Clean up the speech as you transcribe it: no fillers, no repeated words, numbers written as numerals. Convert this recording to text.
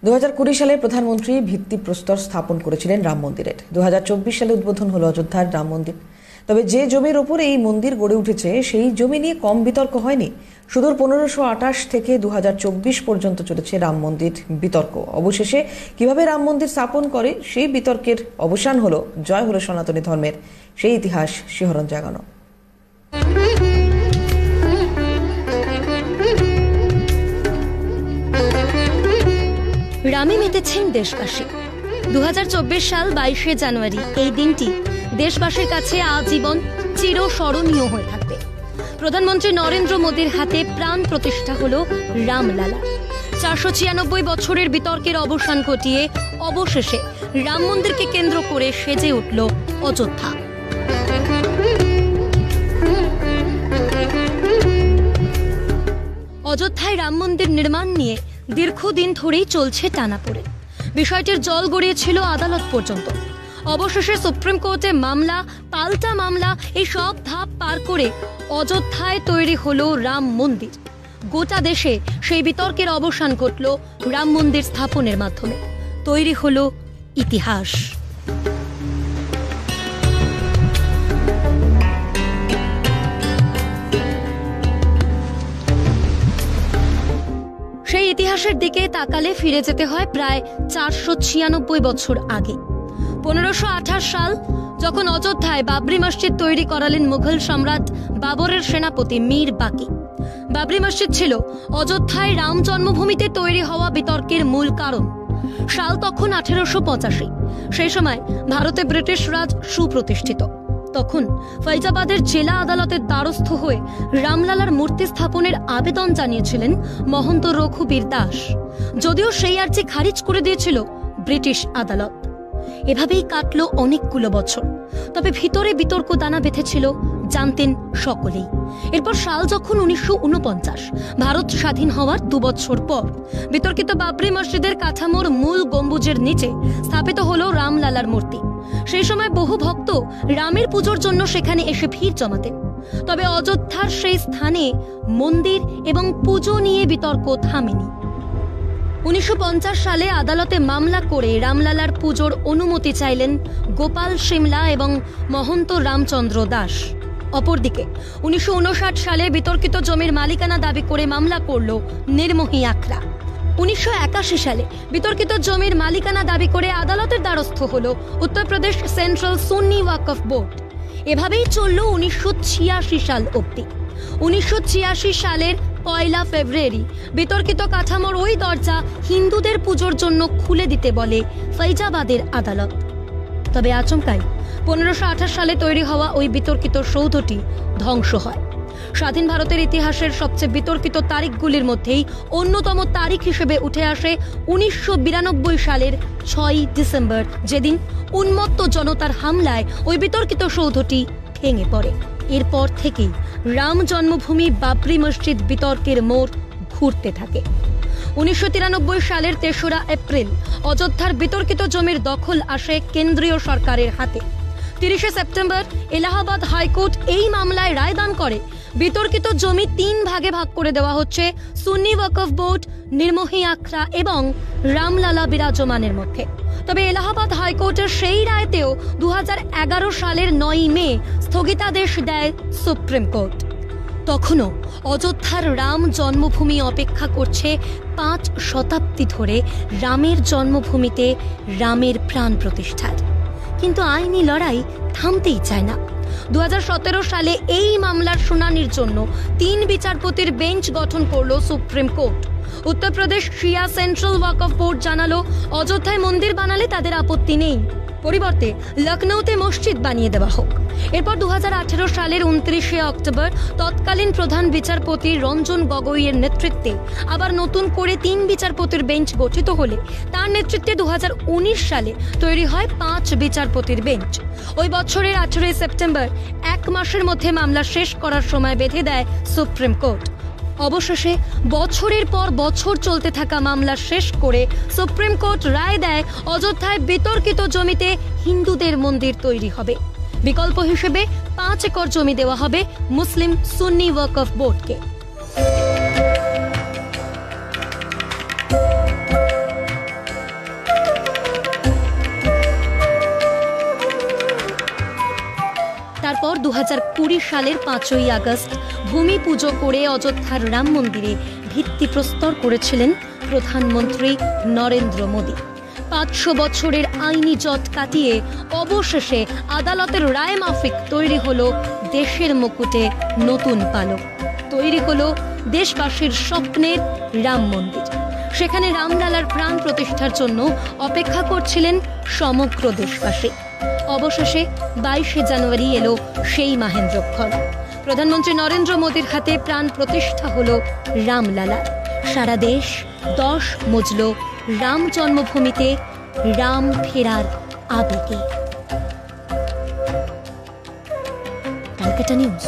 2020 সালে প্রধানমন্ত্রী ভিত্তিপ্রস্তর স্থাপন করেছিলেন রাম মন্দিরের। 2024 সালে উদ্বোধন হলো অযোধ্যার রাম মন্দির। তবে যে জমির ওপর এই মন্দির গড়ে উঠেছে সেই জমি নিয়ে কম বিতর্ক হয়নি। সুদূর 1528 থেকে 2024 পর্যন্ত চলেছে রাম মন্দির বিতর্ক। অবশেষে কিভাবে রাম মন্দির স্থাপন করে সেই বিতর্কের অবসান হলো, জয় হলো সনাতনী ধর্মের, সেই ইতিহাস শিহরণ জাগানো। রামে মেতেছেন দেশবাসী। 2024 সাল 22শে জানুয়ারি এই দিনটি দেশবাসীর কাছে আজীবন চিরস্মরণীয় হয়ে থাকবে। প্রধানমন্ত্রী নরেন্দ্র মোদীর হাতে প্রাণ প্রতিষ্ঠা হলো রামলালা। 496 বছরের বিতর্কের অবসান ঘটিয়ে অবশেষে রাম মন্দিরকে কেন্দ্র করে সেজে উঠল অযোধ্যা। অযোধ্যায় রাম মন্দির নির্মাণ নিয়ে দীর্ঘদিন ধরেই চলছে টানাপোড়েন। বিষয়টির জল গড়িয়েছিল আদালত পর্যন্ত। অবশেষে সুপ্রিম কোর্টে মামলা, পাল্টা মামলা, এই সব ধাপ পার করে অযোধ্যায় তৈরি হলো রাম মন্দির। গোটা দেশে সেই বিতর্কের অবসান ঘটল রাম মন্দির স্থাপনের মাধ্যমে। তৈরি হলো ইতিহাস। সেই ইতিহাসের দিকে তাকালে ফিরে যেতে হয় প্রায় 496 বছর আগে। 1528 সাল, যখন অযোধ্যায় বাবরি মসজিদ তৈরি করালেন মুঘল সম্রাট বাবরের সেনাপতি মীর বাকি। বাবরি মসজিদ ছিল অযোধ্যায় রাম জন্মভূমিতে তৈরি হওয়া বিতর্কের মূল কারণ। সাল তখন 1885। সেই সময় ভারতে ব্রিটিশ রাজ সুপ্রতিষ্ঠিত। তখন ফৈজাবাদের জেলা আদালতের দ্বারস্থ হয়ে রামলালার মূর্তি স্থাপনের আবেদন জানিয়েছিলেন মহন্ত রঘুবীর দাস, যদিও সেই আর্জি খারিজ করে দিয়েছিল ব্রিটিশ আদালত। এভাবেই কাটলো অনেকগুলো বছর। তবে ভিতরে বিতর্ক দানা বেঁধেছিল, জানতেন সকলেই। এরপর সাল যখন 1949, ভারত স্বাধীন হওয়ার 2 বছর পর বিতর্কিত বাবরি মসজিদের কাঠামোর মূল গম্বুজের নিচে স্থাপিত হলো রামলালার মূর্তি। সেই সময় বহু ভক্ত রামের পুজোর জন্য সেখানে এসে ভিড় জমাতেন। তবে অযোধ্যার সেই স্থানে মন্দির এবং পুজো নিয়ে বিতর্ক থামেনি। 1950 সালে আদালতে মামলা করে রামলালার পুজোর অনুমতি চাইলেন গোপাল সিমলা এবং মহন্ত রামচন্দ্র দাস। অপরদিকে 1959 সালে বিতর্কিত জমির মালিকানা দাবি করে মামলা করল নির্মোহী আখড়া। 1981 সালে বিতর্কিত জমির মালিকানা দাবি করে আদালতের দ্বারস্থ হল উত্তরপ্রদেশ সেন্ট্রাল সুন্নি ওয়াকফ বোর্ড। এভাবেই চলল 1986 সাল অবধি। 1986 সালের 1 ফেব্রুয়ারি বিতর্কিত কাঠামোর ওই দরজা হিন্দুদের পুজোর জন্য খুলে দিতে বলে ফৈজাবাদের আদালত। তবে আচমকাই 1528 সালে তৈরি হওয়া ওই বিতর্কিত সৌধটি ধ্বংস হয়। স্বাধীন ভারতের ইতিহাসের সবচেয়ে বিতর্কিত তারিখগুলির মধ্যেই অন্যতম তারিখ হিসেবে উঠে আসে 1992 সালের 6 ডিসেম্বর, যেদিন উন্মত্ত জনতার হামলায় ওই বিতর্কিত সৌধটি ভেঙে পড়ে। এরপর থেকেই রাম জন্মভূমি বাবরি মসজিদ বিতর্কের মোড় ঘুরতে থাকে। 1993 সালের 3রা এপ্রিল অযোধ্যার বিতর্কিত জমির দখল আসে কেন্দ্রীয় সরকারের হাতে। 30শে সেপ্টেম্বর এলাহাবাদ হাইকোর্ট এই মামলায় রায়দান করে বিতর্কিত জমি 3 ভাগে ভাগ করে দেওয়া হচ্ছে সুন্নি ওয়াকফ বোর্ড, নির্মোহী আখড়া এবং রামলালা বিরাজমানের মধ্যে। তবে এলাহাবাদ হাইকোর্টের সেই রায়তেও 2011 সালের 9 মে স্থগিতাদেশ দেয় সুপ্রিম কোর্ট। তখনও অযোধ্যার রাম জন্মভূমি অপেক্ষা করছে 5 শতাব্দী ধরে রামের জন্মভূমিতে রামের প্রাণ প্রতিষ্ঠার। কিন্তু আইনি লড়াই থামতেই চায় না। 2017 সালে এই মামলার শুনানির জন্য 3 বিচারপতির বেঞ্চ গঠন করল সুপ্রিম কোর্ট। উত্তরপ্রদেশ শিয়া সেন্ট্রাল ওয়াকফ বোর্ড জানালো অযোধ্যায় মন্দির বানালে তাদের আপত্তি নেই, পরিবর্তে লখনৌতে মসজিদ বানিয়ে দেওয়া হোক। এরপর 2018 সালের 29শে অক্টোবর তৎকালীন প্রধান বিচারপতি রঞ্জন গগৈয়ের নেতৃত্বে আবার নতুন করে 3 বিচারপতির বেঞ্চ গঠিত হলে তার নেতৃত্বে 2019 সালে তৈরি হয় 5 বিচারপতির বেঞ্চ। ওই বছরের 18 সেপ্টেম্বর 1 মাসের মধ্যে মামলা শেষ করার সময় বেঁধে দেয় সুপ্রিম কোর্ট। অবশেষে বছরের পর বছর চলতে থাকা মামলা শেষ করে সুপ্রিম কোর্ট রায় দেয় অযোধ্যায় বিতর্কিত জমিতে হিন্দুদের মন্দির তৈরি হবে। বিকল্প হিসেবে 5 একর জমি দেওয়া হবে মুসলিম সুন্নি ওয়াকফ বোর্ডকে। 2020 সালের 5ই আগস্ট ভূমি পুজো করে অযোধ্যার রাম মন্দিরে ভিত্তিপ্রস্তর করেছিলেন প্রধানমন্ত্রী নরেন্দ্র মোদী। 500 বছরের আইনি জট কাটিয়ে অবশেষে আদালতের রায় মাফিক তৈরি হলো দেশের মুকুটে নতুন পালক, তৈরি হলো দেশবাসীর স্বপ্নের রাম মন্দির। সেখানে রামলালার প্রাণ প্রতিষ্ঠার জন্য অপেক্ষা করছিলেন সমগ্র দেশবাসী। অবশেষে 22শে জানুয়ারি এলো সেই মাহেন্দ্রক্ষণ। প্রধানমন্ত্রী নরেন্দ্র মোদীর হাতে প্রাণ প্রতিষ্ঠা হলো রামলালা। সারা দেশ 10 মজল রাম জন্মভূমিতে রাম ফেরার আবেগে। ক্যালকাটা নিউজ।